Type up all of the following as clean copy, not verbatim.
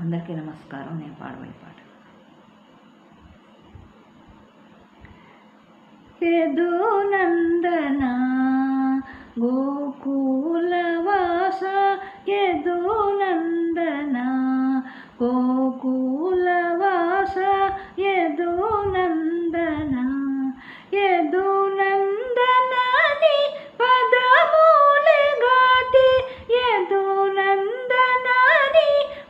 అందరికీ నమస్కారం. నేను పాడబోయే పాట యదునందన గోకులవాస, యదునందన గోకులవాస, యదునందన యదునందనని పదములే గాతి, యదునందనని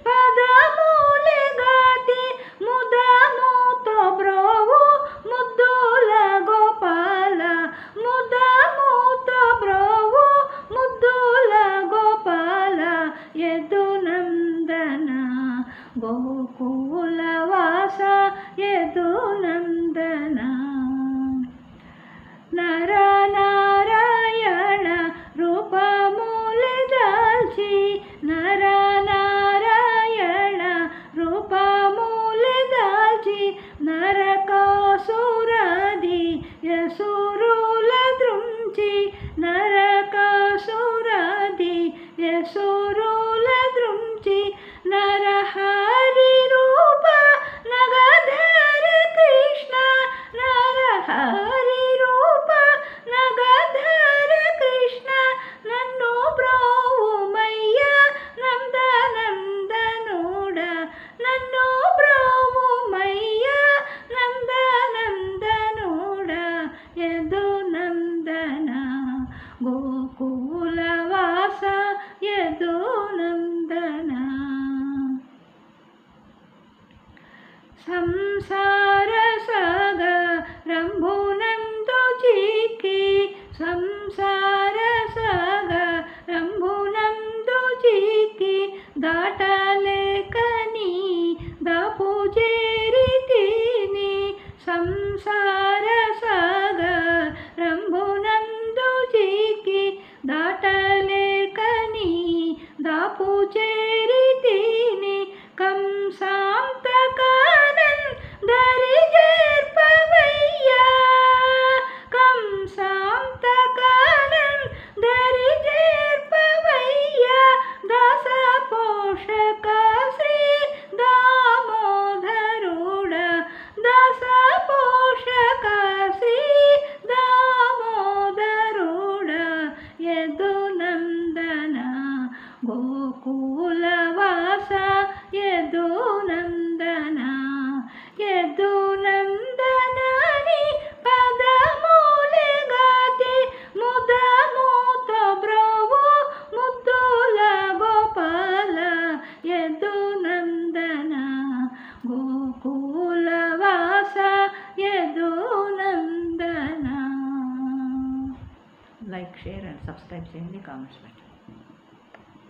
పదములే గాతి, ముదముతో బ్రోవు ముద్దుల గోపాల, ముదముతో బ్రోవు ముద్దుల గోపాల, యదునందన గోకులవాస, యదునందన నరనారాయణ రూపములే దాల్చి, నరనారాయణ రూపములే దాల్చి, నరకాసురాది యసురుల దృంచి, నరకాసురాది యసురుల దృంచి, నరహరి రూప నగధర కృష్ణ, నరహరి రూప నగధర కృష్ణ, నన్ను బ్రోవుమయ్య నందనందనుడ, నన్ను బ్రోవుమయ్య నందనందనుడ, యదునందన గోకులవాస, యదునందన సంసార సాగరంబునందు చిక్కి, సంసార సాగరంబునందు చిక్కి, దాటలేకని దాపు చేరితిని, సంసార సాగరంబునందు చిక్కి, దాటలేకని దాపు చేరితిని, కంసాంతకానందరి చేర్పవయ్యా, కంసాంతకానందరి చేర్పవయ్యా, దాస పోషక శ్రీ దామోదరుడ, దాస పోషక శ్రీ దామోదరుడ, యదునందన గోకులవాస, యదునందన యదునందనని పదములే గాతి, ముదముతో బ్రోవు ముద్దుల గోపాల, యదునందన గోకులవాస, Yadunandana. Like, share and subscribe చేయండి, కామెంట్స్ పెట్టండి.